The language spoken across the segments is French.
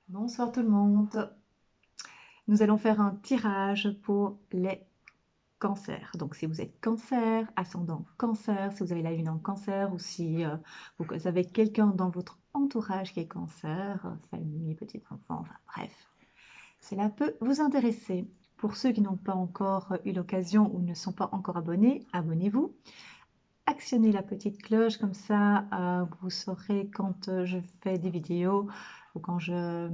Bonsoir tout le monde. Nous allons faire un tirage pour les cancers. Donc si vous êtes cancer, ascendant cancer, si vous avez la lune en cancer ou si vous avez quelqu'un dans votre entourage qui est cancer, famille, petits-enfants, enfin bref, cela peut vous intéresser. Pour ceux qui n'ont pas encore eu l'occasion ou ne sont pas encore abonnés, abonnez-vous. Actionnez la petite cloche, comme ça vous saurez quand je fais des vidéos ou quand je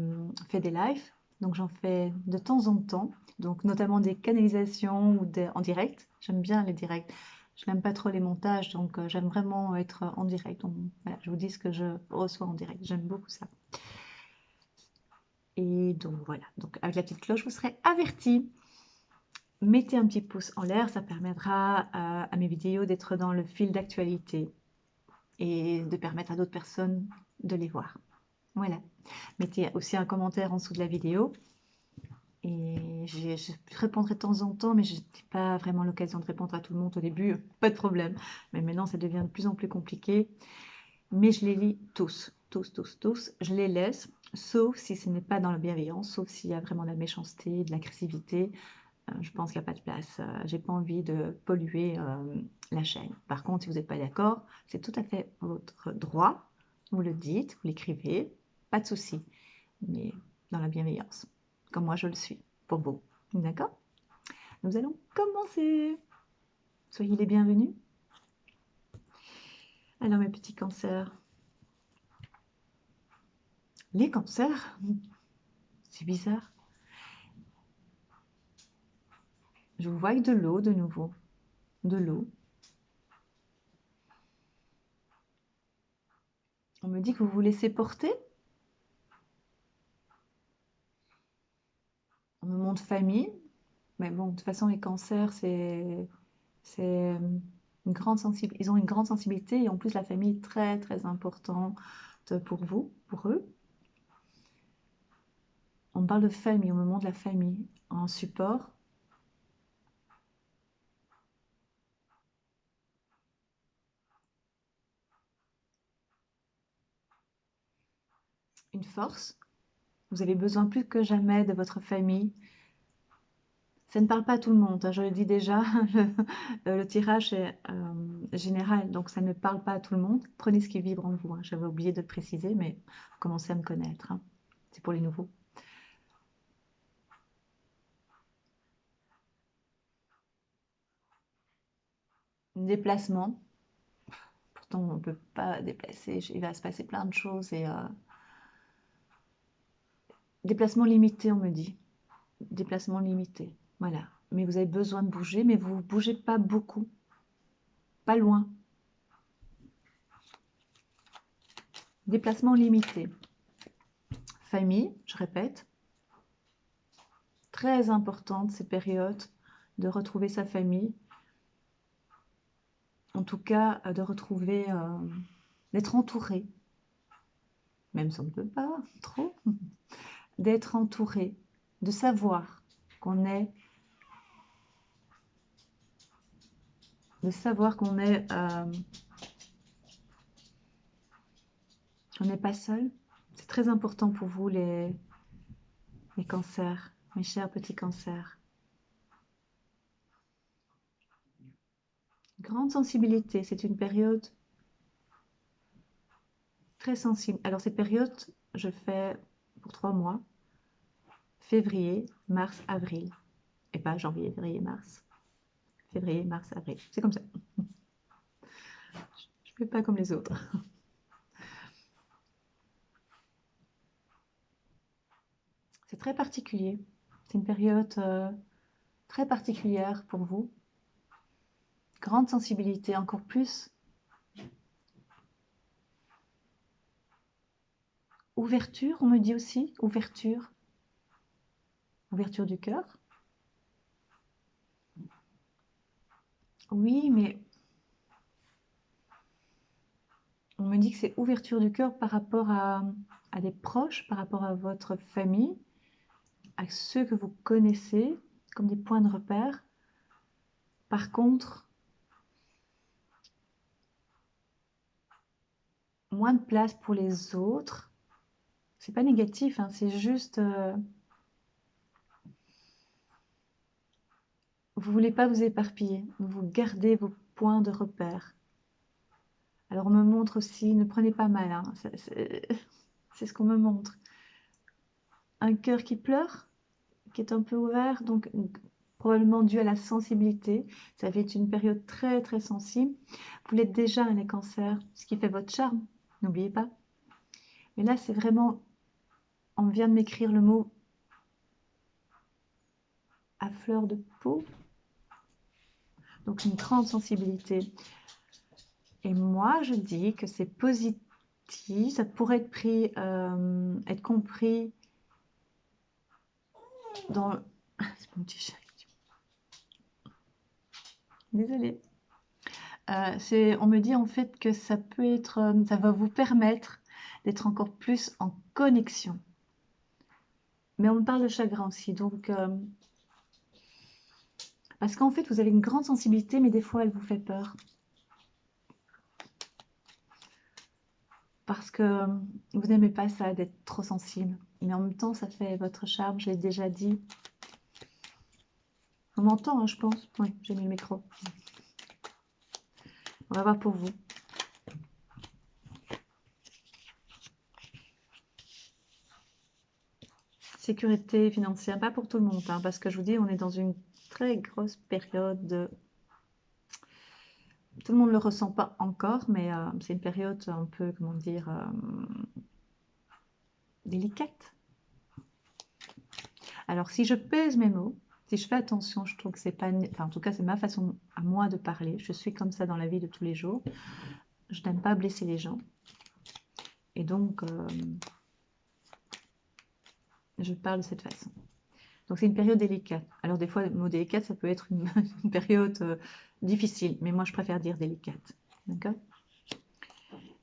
fais des lives. Donc j'en fais de temps en temps, donc notamment des canalisations ou en direct. J'aime bien les directs. Je n'aime pas trop les montages, donc j'aime vraiment être en direct. Donc, voilà, je vous dis ce que je reçois en direct. J'aime beaucoup ça. Et donc voilà, donc avec la petite cloche, vous serez avertis. Mettez un petit pouce en l'air, ça permettra à mes vidéos d'être dans le fil d'actualité et de permettre à d'autres personnes de les voir. Voilà. Mettez aussi un commentaire en dessous de la vidéo. Et je répondrai de temps en temps, mais je n'ai pas vraiment l'occasion de répondre à tout le monde au début, pas de problème. Mais maintenant, ça devient de plus en plus compliqué. Mais je les lis tous, tous, tous, tous. Je les laisse, sauf si ce n'est pas dans la bienveillance, sauf s'il y a vraiment de la méchanceté, de l'agressivité. Je pense qu'il n'y a pas de place. J'ai pas envie de polluer la chaîne. Par contre, si vous n'êtes pas d'accord, c'est tout à fait votre droit. Vous le dites, vous l'écrivez, pas de souci. Mais dans la bienveillance, comme moi je le suis, pour vous. D'accord? Nous allons commencer. Soyez les bienvenus. Alors mes petits cancers. Les cancers? C'est bizarre. Je vous vois avec de l'eau de nouveau. De l'eau. On me dit que vous vous laissez porter. On me montre famille. Mais bon, de toute façon, les cancers, c'est une grande sensibilité. Ils ont une grande sensibilité et en plus, la famille est très, très importante pour vous, pour eux. On parle de famille, on me montre la famille en support. Une force. Vous avez besoin plus que jamais de votre famille. Ça ne parle pas à tout le monde, hein, je le dis déjà, le tirage est général, donc ça ne parle pas à tout le monde. Prenez ce qui vibre en vous, hein. J'avais oublié de le préciser, mais commencez à me connaître, hein. C'est pour les nouveaux. Déplacement, pourtant on ne peut pas déplacer, il va se passer plein de choses. Déplacement limité, on me dit. Déplacement limité, voilà. Mais vous avez besoin de bouger, mais vous ne bougez pas beaucoup, pas loin. Déplacement limité. Famille, je répète, très importante ces périodes de retrouver sa famille, en tout cas de retrouver, d'être entouré, même si on ne peut pas trop, d'être entouré, de savoir qu'on est, de savoir qu'on n'est pas seul. C'est très important pour vous les cancers, mes chers petits cancers. Grande sensibilité, c'est une période très sensible. Alors cette période, je fais pour 3 mois, février, mars, avril. Et pas janvier, février, mars. Février, mars, avril. C'est comme ça. Je ne fais pas comme les autres. C'est très particulier. C'est une période très particulière pour vous. Grande sensibilité, encore plus. Ouverture, on me dit aussi. Ouverture. Ouverture du cœur. Oui, mais on me dit que c'est ouverture du cœur par rapport à des proches, par rapport à votre famille, à ceux que vous connaissez, comme des points de repère. Par contre, moins de place pour les autres. c'est pas négatif, hein, c'est juste, vous voulez pas vous éparpiller, vous gardez vos points de repère. Alors on me montre aussi, ne prenez pas mal, hein, c'est ce qu'on me montre. Un cœur qui pleure, qui est un peu ouvert, donc probablement dû à la sensibilité. Ça va être une période très très sensible. Vous l'êtes déjà, hein, les cancers, ce qui fait votre charme, n'oubliez pas. Mais là, c'est vraiment, on vient de m'écrire le mot à fleur de peau, donc une grande sensibilité. Et moi, je dis que c'est positif, ça pourrait être pris, être compris dans... C'est mon petit chat. Désolée. On me dit en fait que ça peut être, ça va vous permettre d'être encore plus en connexion. Mais on me parle de chagrin aussi, donc parce qu'en fait vous avez une grande sensibilité, mais des fois elle vous fait peur parce que vous n'aimez pas ça d'être trop sensible. Mais en même temps, ça fait votre charme. Je l'ai déjà dit. On m'entend, hein, je pense. Oui, j'ai mis le micro. On va voir pour vous. Sécurité financière, pas pour tout le monde, hein, parce que je vous dis, on est dans une très grosse période de... Tout le monde ne le ressent pas encore, mais c'est une période un peu, comment dire, délicate. Alors, si je pèse mes mots, si je fais attention, je trouve que c'est pas... Enfin, en tout cas, c'est ma façon à moi de parler. Je suis comme ça dans la vie de tous les jours. Je n'aime pas blesser les gens. Et donc, je parle de cette façon. Donc, c'est une période délicate. Alors, des fois, le mot délicate, ça peut être une période difficile. Mais moi, je préfère dire délicate. D'accord?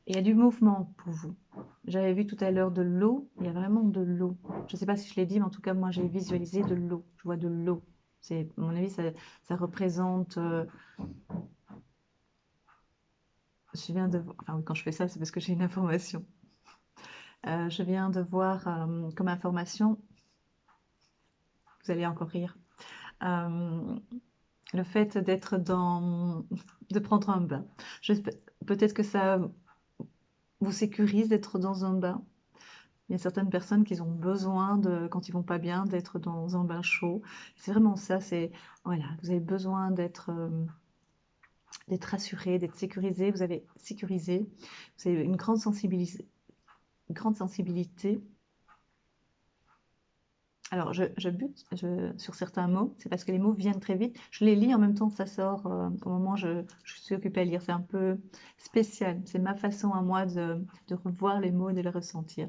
Et il y a du mouvement pour vous. J'avais vu tout à l'heure de l'eau. Il y a vraiment de l'eau. Je ne sais pas si je l'ai dit, mais en tout cas, moi, j'ai visualisé de l'eau. Je vois de l'eau. C'est, à mon avis, ça représente... je viens de... Enfin, oui, quand je fais ça, c'est parce que j'ai une information. Je viens de voir comme information... Vous allez encore rire. Le fait d'être dans... de prendre un bain. Peut-être que ça vous sécurise d'être dans un bain. Il y a certaines personnes qui ont besoin, quand ils vont pas bien, d'être dans un bain chaud. C'est vraiment ça, voilà, vous avez besoin d'être rassuré, d'être sécurisé, vous avez sécurisé, vous avez une grande sensibilité. Alors, je bute sur certains mots, c'est parce que les mots viennent très vite. Je les lis en même temps que ça sort au moment où je suis occupée à lire. C'est un peu spécial. C'est ma façon à moi de revoir les mots et de les ressentir.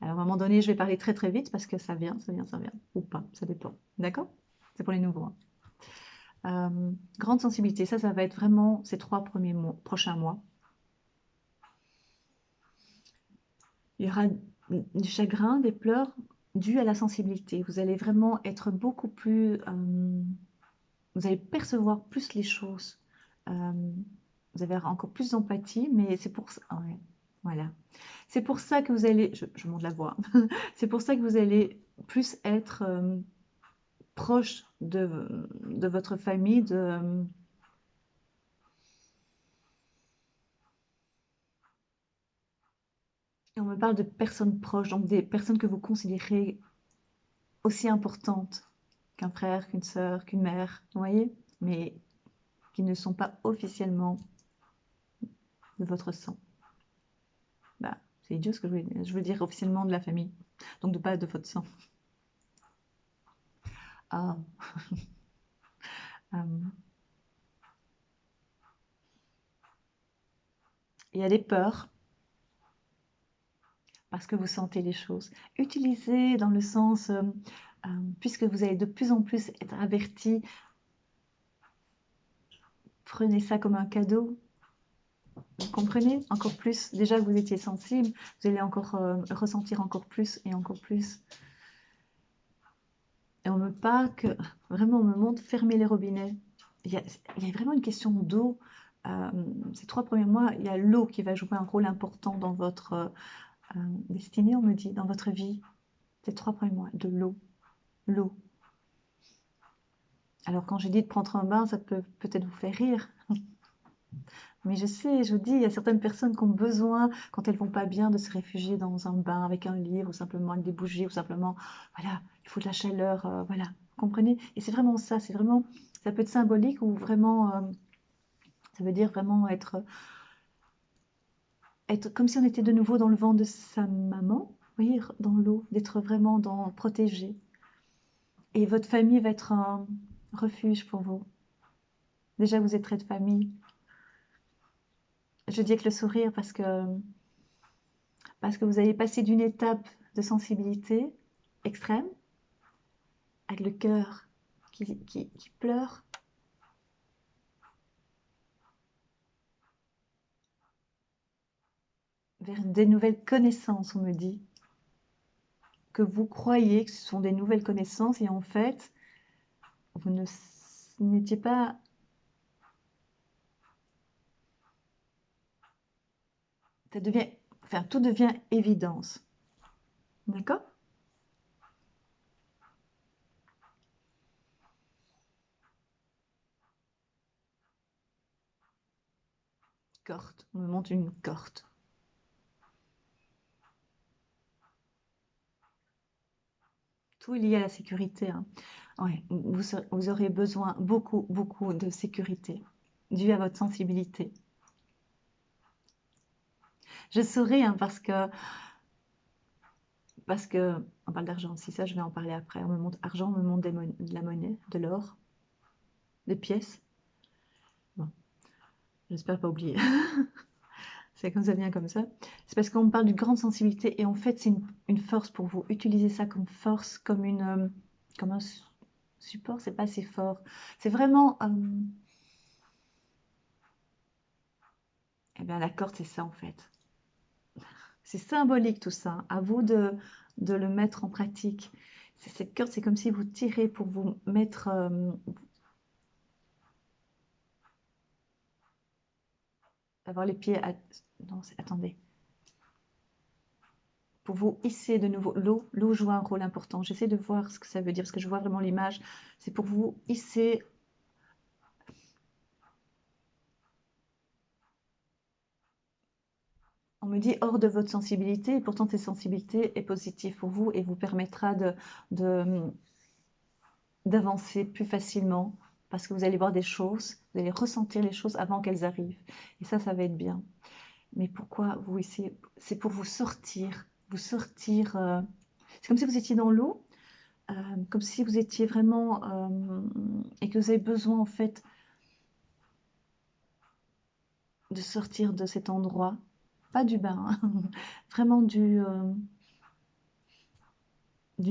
Alors, à un moment donné, je vais parler très très vite parce que ça vient, ou pas, ça dépend. D'accord? C'est pour les nouveaux, hein. Grande sensibilité, ça va être vraiment ces 3 prochains mois. Il y aura du chagrin, des pleurs dus à la sensibilité. Vous allez vraiment être beaucoup plus... vous allez percevoir plus les choses. Vous avez encore plus d'empathie, mais c'est pour ça... Ouais, voilà. C'est pour ça que vous allez... Je monte la voix. C'est pour ça que vous allez plus être proche de votre famille, et on me parle de personnes proches, donc des personnes que vous considérez aussi importantes qu'un frère, qu'une sœur, qu'une mère, vous voyez, mais qui ne sont pas officiellement de votre sang. Bah, c'est idiot ce que je veux dire. Je veux dire officiellement de la famille, donc pas de votre sang. Ah. Il y a des peurs parce que vous sentez les choses. Utilisez dans le sens, puisque vous allez de plus en plus être averti, prenez ça comme un cadeau. Vous comprenez? Encore plus. Déjà que vous étiez sensible, vous allez encore ressentir encore plus et encore plus. Et on me parle que, vraiment, on me montre fermer les robinets. Il y a vraiment une question d'eau. Ces 3 premiers mois, il y a l'eau qui va jouer un rôle important dans votre destiné, on me dit, dans votre vie, ces 3 premiers mois, de l'eau. L'eau. Alors quand je dis de prendre un bain, ça peut peut-être vous faire rire. Mais je sais, je vous dis, il y a certaines personnes qui ont besoin, quand elles vont pas bien, de se réfugier dans un bain avec un livre, ou simplement avec des bougies, ou simplement, voilà, il faut de la chaleur, voilà, vous comprenez? Et c'est vraiment ça, c'est vraiment, ça peut être symbolique ou vraiment, ça veut dire vraiment être comme si on était de nouveau dans le ventre de sa maman, vous voyez, dans l'eau, d'être vraiment protégé. Et votre famille va être un refuge pour vous. Déjà, vous êtes trait de famille. Je dis avec le sourire parce que vous allez passer d'une étape de sensibilité extrême avec le cœur qui pleure vers des nouvelles connaissances, on me dit, que vous croyez que ce sont des nouvelles connaissances et en fait, vous n'étiez pas... Ça devient, enfin, tout devient évidence. D'accord? Corde. On me montre une corde. Tout est lié à la sécurité, hein. Ouais, vous aurez besoin beaucoup, beaucoup de sécurité dû à votre sensibilité. Je souris hein, parce que on parle d'argent aussi, ça je vais en parler après. On me montre argent, on me montre de la monnaie, de l'or, des pièces. Bon, j'espère pas oublier. C'est comme ça vient comme ça. C'est parce qu'on me parle d'une grande sensibilité et en fait c'est une force pour vous. Utilisez ça comme force, comme un support, c'est pas assez fort. C'est vraiment, eh bien la corde c'est ça en fait. C'est symbolique tout ça, hein. À vous de le mettre en pratique. Cette corde, c'est comme si vous tirez pour vous mettre, avoir les pieds à... Non, attendez. Pour vous hisser de nouveau. L'eau joue un rôle important. J'essaie de voir ce que ça veut dire, parce que je vois vraiment l'image. C'est pour vous hisser. On me dit hors de votre sensibilité, et pourtant cette sensibilité est positive pour vous et vous permettra de- d'avancer plus facilement parce que vous allez voir des choses, vous allez ressentir les choses avant qu'elles arrivent. Et ça va être bien. Mais pourquoi vous ici? C'est pour vous sortir. Vous sortir. C'est comme si vous étiez dans l'eau, euh, comme si vous étiez vraiment et que vous avez besoin en fait de sortir de cet endroit. Pas du bain, hein, vraiment d'une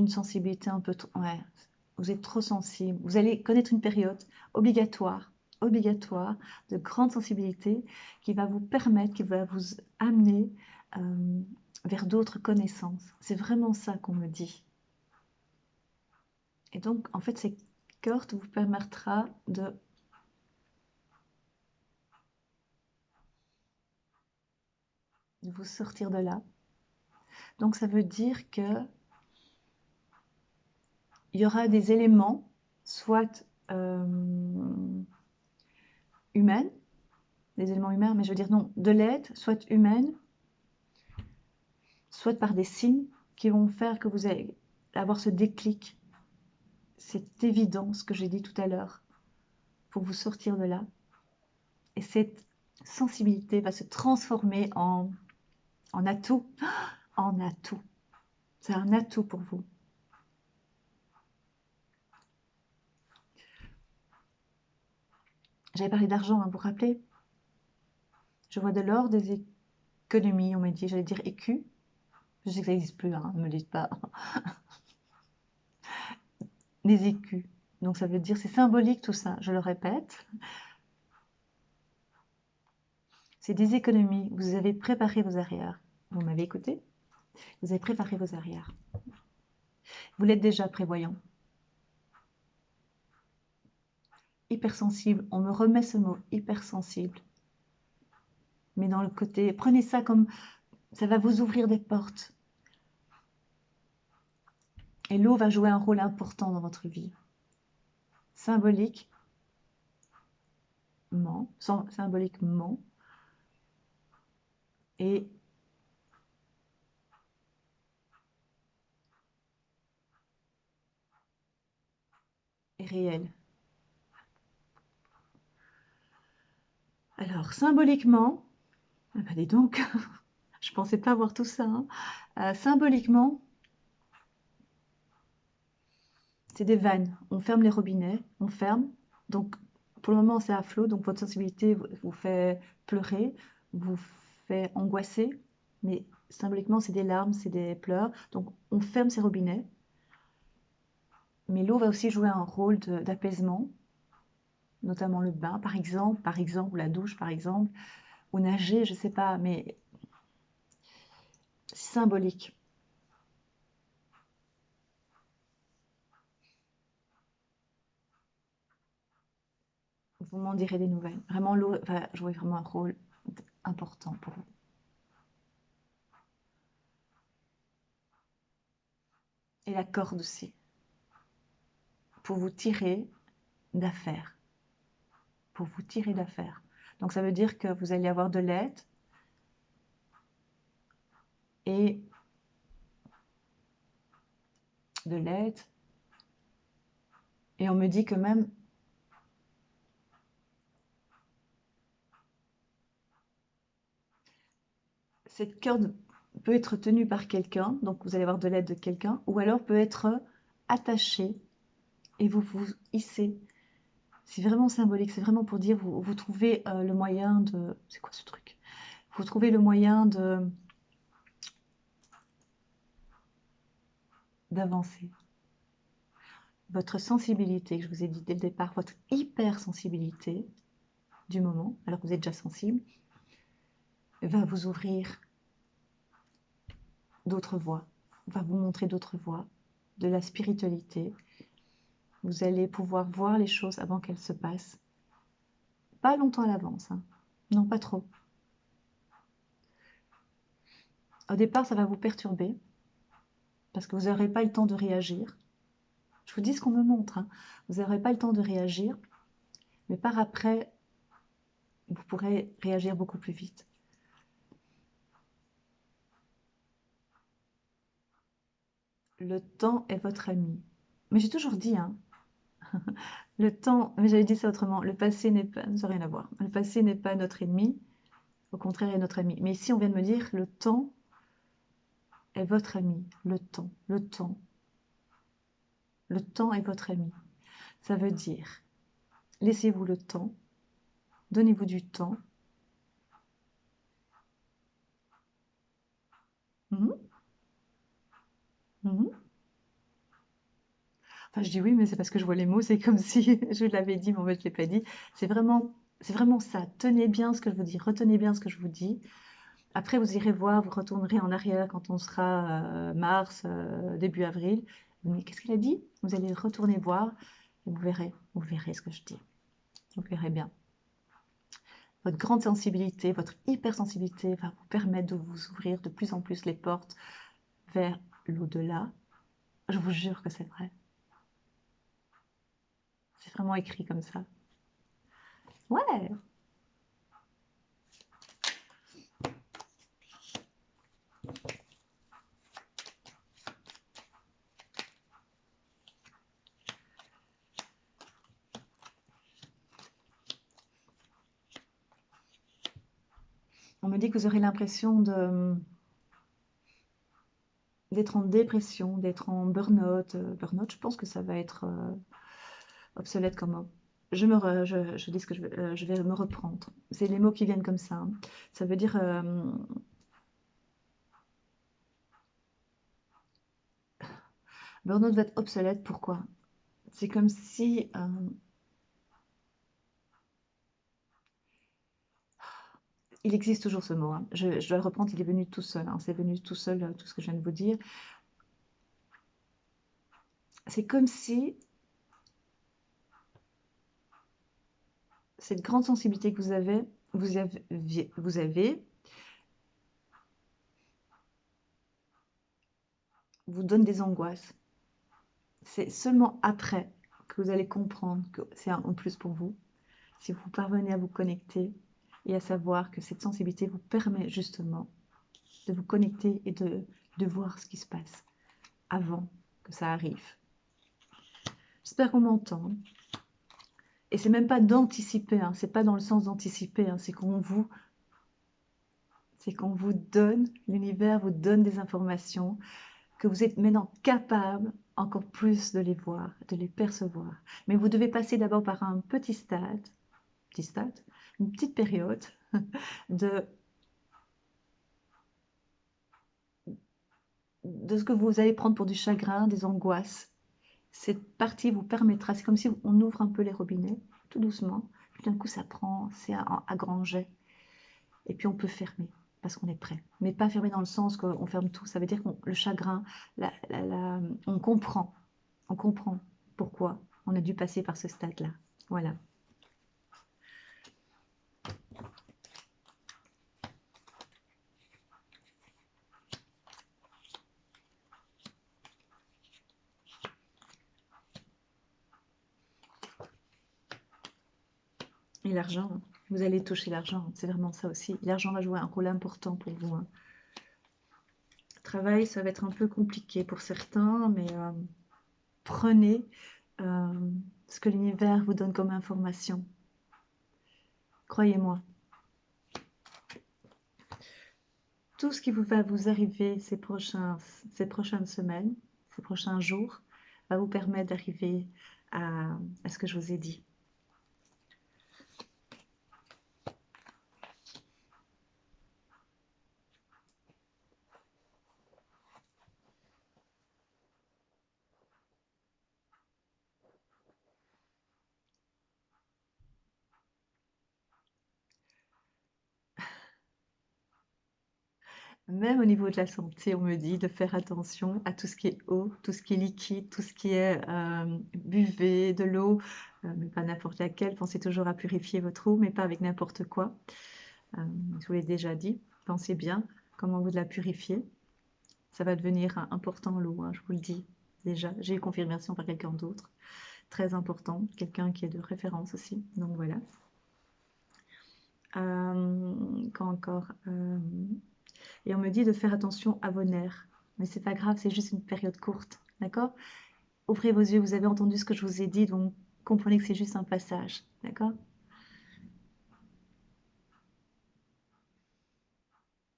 sensibilité un peu trop. Ouais, vous êtes trop sensible. Vous allez connaître une période obligatoire de grande sensibilité qui va vous permettre, qui va vous amener vers d'autres connaissances. C'est vraiment ça qu'on me dit. Et donc, en fait, cette corde vous permettra de vous sortir de là. Donc, ça veut dire que il y aura des éléments, soit humains, des éléments humains, mais je veux dire non, de l'aide, soit humaine, soit par des signes qui vont faire que vous allez avoir ce déclic. C'est évident ce que j'ai dit tout à l'heure pour vous sortir de là. Et cette sensibilité va se transformer en atout. En atout. C'est un atout pour vous. J'avais parlé d'argent, hein, vous vous rappelez? Je vois de l'or, des économies, on m'a dit, j'allais dire écu. Je sais que ça n'existe plus, hein, ne me dites pas. Des écus. Donc ça veut dire, c'est symbolique tout ça, je le répète. C'est des économies. Vous avez préparé vos arrières. Vous m'avez écouté? Vous avez préparé vos arrières. Vous l'êtes déjà prévoyant. Hypersensible, on me remet ce mot, hypersensible. Mais dans le côté, prenez ça comme Ça va vous ouvrir des portes. Et l'eau va jouer un rôle important dans votre vie. Symboliquement, symboliquement et réel. Alors, symboliquement, ah bah dis donc, je pensais pas voir tout ça, hein. Symboliquement, c'est des vannes. On ferme les robinets, on ferme. Donc, pour le moment, c'est à flot. Donc, votre sensibilité vous fait pleurer, vous fait angoisser. Mais symboliquement, c'est des larmes, c'est des pleurs. Donc, on ferme ces robinets. Mais l'eau va aussi jouer un rôle d'apaisement, notamment le bain, par exemple, ou la douche, par exemple, ou nager, je sais pas, mais symbolique. Vous m'en direz des nouvelles. Vraiment, l'eau va jouer vraiment un rôle important pour vous. Et la corde aussi, pour vous tirer d'affaires. Pour vous tirer d'affaires. Donc ça veut dire que vous allez avoir de l'aide et de l'aide. Et on me dit que même cette corde peut être tenue par quelqu'un, donc vous allez avoir de l'aide de quelqu'un, ou alors peut être attachée et vous vous hissez. C'est vraiment symbolique, c'est vraiment pour dire vous trouvez le moyen de... C'est quoi ce truc? Vous trouvez le moyen d'avancer. Votre sensibilité, que je vous ai dit dès le départ, votre hypersensibilité du moment, alors que vous êtes déjà sensible, va vous ouvrir d'autres voies, va vous montrer d'autres voies, de la spiritualité. Vous allez pouvoir voir les choses avant qu'elles se passent. Pas longtemps à l'avance, hein. Non, pas trop. Au départ, ça va vous perturber, parce que vous n'aurez pas le temps de réagir. Je vous dis ce qu'on me montre, hein. Vous n'aurez pas le temps de réagir, mais par après, vous pourrez réagir beaucoup plus vite. Le temps est votre ami. Mais j'ai toujours dit, hein, le temps, mais j'avais dit ça autrement, le passé n'est pas, ça n'a rien à voir. Le passé n'est pas notre ennemi, au contraire, est notre ami. Mais ici, on vient de me dire, le temps est votre ami. Le temps, le temps. Le temps est votre ami. Ça veut dire, laissez-vous le temps, donnez-vous du temps. Mhm, mhm. Enfin, je dis oui, mais c'est parce que je vois les mots, c'est comme si je l'avais dit, mais en fait, je ne l'ai pas dit. C'est vraiment ça. Tenez bien ce que je vous dis, retenez bien ce que je vous dis. Après, vous irez voir, vous retournerez en arrière quand on sera mars, début avril. Mais qu'est-ce qu'il a dit? Vous allez retourner voir et vous verrez ce que je dis. Vous verrez bien. Votre grande sensibilité, votre hypersensibilité va vous permettre de vous ouvrir de plus en plus les portes vers l'au-delà. Je vous jure que c'est vrai. C'est vraiment écrit comme ça. Ouais. On me dit que vous aurez l'impression d'être en dépression, d'être en burn-out. Burn-out, je pense que ça va être obsolète comme mot. Je dis ce que je vais me reprendre. C'est les mots qui viennent comme ça, hein. Ça veut dire burn-out va être obsolète. Pourquoi? C'est comme si il existe toujours ce mot, hein. Je dois le reprendre. Il est venu tout seul, hein. C'est venu tout seul, tout ce que je viens de vous dire. C'est comme si cette grande sensibilité que vous avez vous donne des angoisses, c'est seulement après que vous allez comprendre que c'est un en plus pour vous, si vous parvenez à vous connecter et à savoir que cette sensibilité vous permet justement de vous connecter et de voir ce qui se passe avant que ça arrive. J'espère qu'on m'entend. Et c'est même pas d'anticiper, hein, c'est pas dans le sens d'anticiper, hein, c'est qu'on vous donne, l'univers vous donne des informations, que vous êtes maintenant capable encore plus de les voir, de les percevoir. Mais vous devez passer d'abord par un petit stade, une petite période de, de ce que vous allez prendre pour du chagrin, des angoisses. Cette partie vous permettra, c'est comme si on ouvre un peu les robinets, tout doucement, puis d'un coup ça prend, c'est à grand jet, et puis on peut fermer, parce qu'on est prêt. Mais pas fermer dans le sens qu'on ferme tout, ça veut dire que le chagrin, on comprend pourquoi on a dû passer par ce stade-là. Voilà. Et l'argent, vous allez toucher l'argent, c'est vraiment ça aussi. L'argent va jouer un rôle important pour vous, hein. Le travail, ça va être un peu compliqué pour certains, mais prenez ce que l'univers vous donne comme information. Croyez-moi. Tout ce qui va vous arriver ces prochaines semaines, ces prochains jours, va vous permettre d'arriver à ce que je vous ai dit. Même au niveau de la santé, on me dit de faire attention à tout ce qui est eau, tout ce qui est liquide, tout ce qui est buvez de l'eau, mais pas n'importe laquelle. Pensez toujours à purifier votre eau, mais pas avec n'importe quoi. Je vous l'ai déjà dit, pensez bien comment vous la purifier. Ça va devenir important l'eau, hein, je vous le dis déjà. J'ai eu confirmation par quelqu'un d'autre. Très important, quelqu'un qui est de référence aussi. Donc voilà. Quand encore et on me dit de faire attention à vos nerfs. Mais c'est pas grave, c'est juste une période courte. D'accord? Ouvrez vos yeux, vous avez entendu ce que je vous ai dit, donc comprenez que c'est juste un passage. D'accord?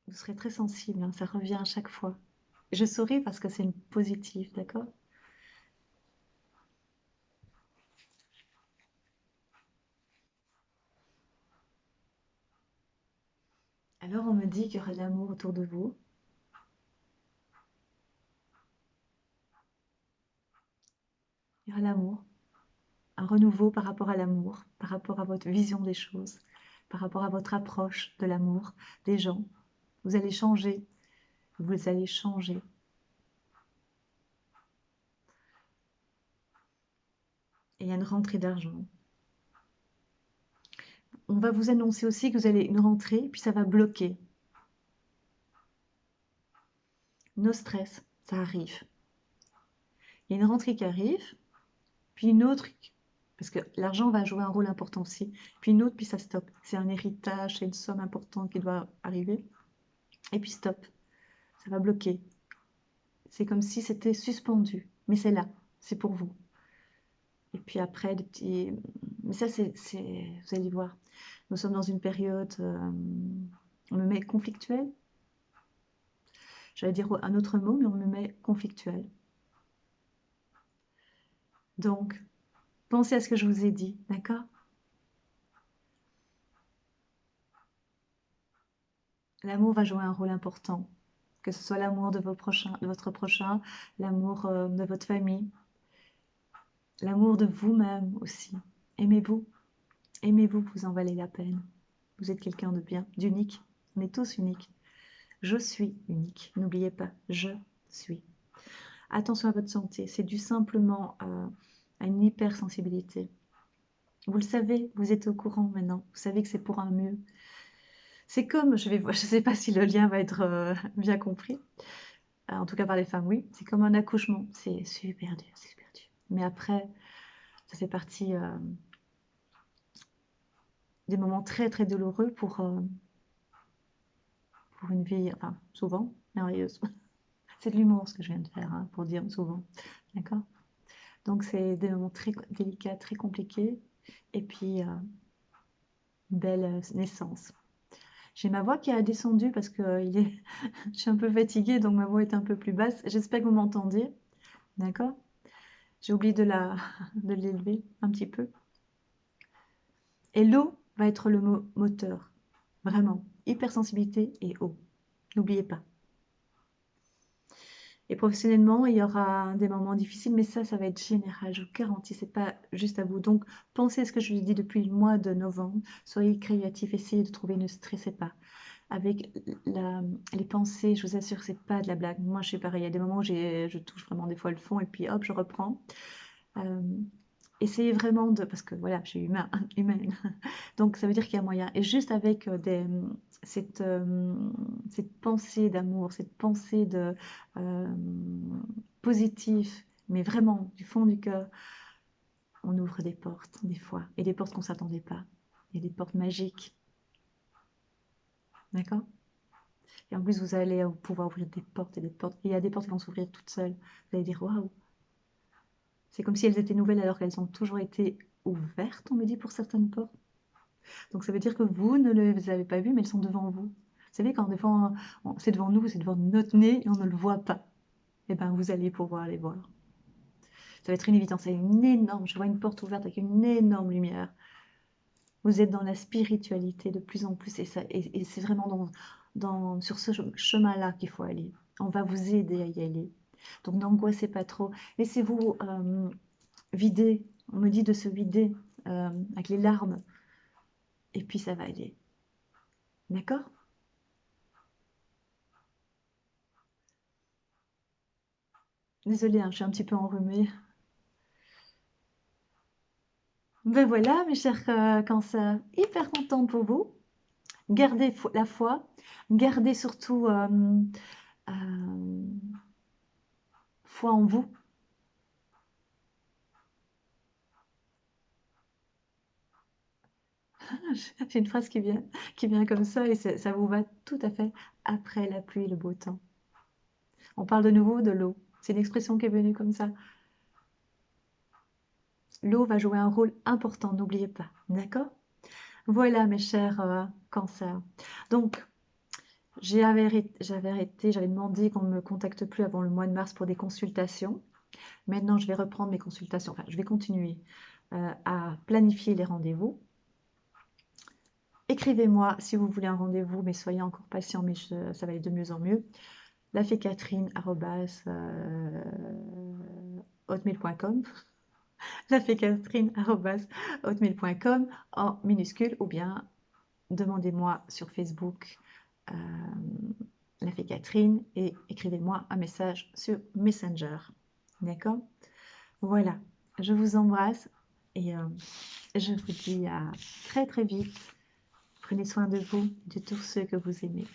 Vous serez très sensible, hein, ça revient à chaque fois. Je souris parce que c'est une positive, d'accord? Alors on me dit qu'il y aura de l'amour autour de vous. Il y aura l'amour, un renouveau par rapport à l'amour, par rapport à votre vision des choses, par rapport à votre approche de l'amour, des gens. Vous allez changer, vous allez changer. Et il y a une rentrée d'argent. On va vous annoncer aussi que vous allez une rentrée, puis ça va bloquer. No stress, ça arrive. Il y a une rentrée qui arrive, puis une autre, parce que l'argent va jouer un rôle important aussi, puis une autre, puis ça stoppe. C'est un héritage, c'est une somme importante qui doit arriver, et puis stop, ça va bloquer. C'est comme si c'était suspendu, mais c'est là, c'est pour vous. Et puis après, des petits... Mais ça, vous allez voir, nous sommes dans une période, on me met conflictuelle. J'allais dire un autre mot, mais on me met conflictuelle. Donc, pensez à ce que je vous ai dit, d'accord? L'amour va jouer un rôle important, que ce soit l'amour de votre prochain, l'amour de votre famille, l'amour de vous-même aussi. Aimez-vous, aimez-vous, vous en valez la peine. Vous êtes quelqu'un de bien, d'unique. On est tous uniques. Je suis unique. N'oubliez pas, je suis. Attention à votre santé. C'est dû simplement à une hypersensibilité. Vous le savez, vous êtes au courant maintenant. Vous savez que c'est pour un mieux. C'est comme, je ne sais pas si le lien va être bien compris. En tout cas par les femmes, oui. C'est comme un accouchement. C'est super dur, c'est super dur. Mais après, ça fait partie des moments très très douloureux pour une vie, enfin souvent, merveilleuse. C'est de l'humour ce que je viens de faire, hein, pour dire souvent. D'accord? Donc c'est des moments très délicats, très compliqués. Et puis, belle naissance. J'ai ma voix qui a descendu parce que je suis un peu fatiguée, donc ma voix est un peu plus basse. J'espère que vous m'entendez. D'accord? J'ai oublié de l'élever un petit peu. Et l'eau va être le moteur. Vraiment. Hypersensibilité et eau. N'oubliez pas. Et professionnellement, il y aura des moments difficiles, mais ça va être général, je vous garantis, c'est pas juste à vous. Donc, pensez à ce que je vous dis depuis le mois de novembre. Soyez créatifs, essayez de trouver, ne stressez pas. Avec les pensées, je vous assure, c'est pas de la blague. Moi, je suis pareil. Il y a des moments où je touche vraiment des fois le fond et puis hop, je reprends. Euh, Essayez vraiment parce que voilà, je suis humaine. Donc, ça veut dire qu'il y a moyen. Et juste avec cette, euh, cette pensée d'amour, cette pensée de euh, positif, mais vraiment du fond du cœur, on ouvre des portes, des fois. Et des portes qu'on ne s'attendait pas. Et des portes magiques. D'accord? Et en plus, vous allez pouvoir ouvrir des portes et des portes. Et il y a des portes qui vont s'ouvrir toutes seules. Vous allez dire, waouh! C'est comme si elles étaient nouvelles alors qu'elles ont toujours été ouvertes, on me dit, pour certaines portes. Donc ça veut dire que vous ne les avez pas vues, mais elles sont devant vous. Vous savez, quand des fois, c'est devant nous, c'est devant notre nez et on ne le voit pas. Eh bien, vous allez pouvoir les voir. Ça va être une évidence. C'est une énorme, je vois une porte ouverte avec une énorme lumière. Vous êtes dans la spiritualité de plus en plus et c'est vraiment sur ce chemin-là qu'il faut aller. On va vous aider à y aller. Donc n'angoissez pas trop. Laissez-vous vider. On me dit de se vider avec les larmes. Et puis ça va aller. D'accord? Désolée, hein, je suis un petit peu enrhumée. Ben voilà, mes chers cancers, hyper contente pour vous. Gardez la foi. Gardez surtout euh, foi en vous. J'ai une phrase qui vient comme ça et ça vous va tout à fait après la pluie et le beau temps. On parle de nouveau de l'eau. C'est une expression qui est venue comme ça. L'eau va jouer un rôle important, n'oubliez pas. D'accord? Voilà, mes chers cancers. Donc, j'avais demandé qu'on ne me contacte plus avant le mois de mars pour des consultations. Maintenant, je vais reprendre mes consultations. Enfin, je vais continuer à planifier les rendez-vous. Écrivez-moi si vous voulez un rendez-vous, mais soyez encore patient, mais ça va aller de mieux en mieux. lafaycatherine@hotmail.com lafaycatherine@hotmail.com en minuscule ou bien demandez-moi sur Facebook euh, la fée Catherine et écrivez-moi un message sur Messenger. D'accord? Voilà, je vous embrasse et je vous dis à très très vite. Prenez soin de vous, de tous ceux que vous aimez.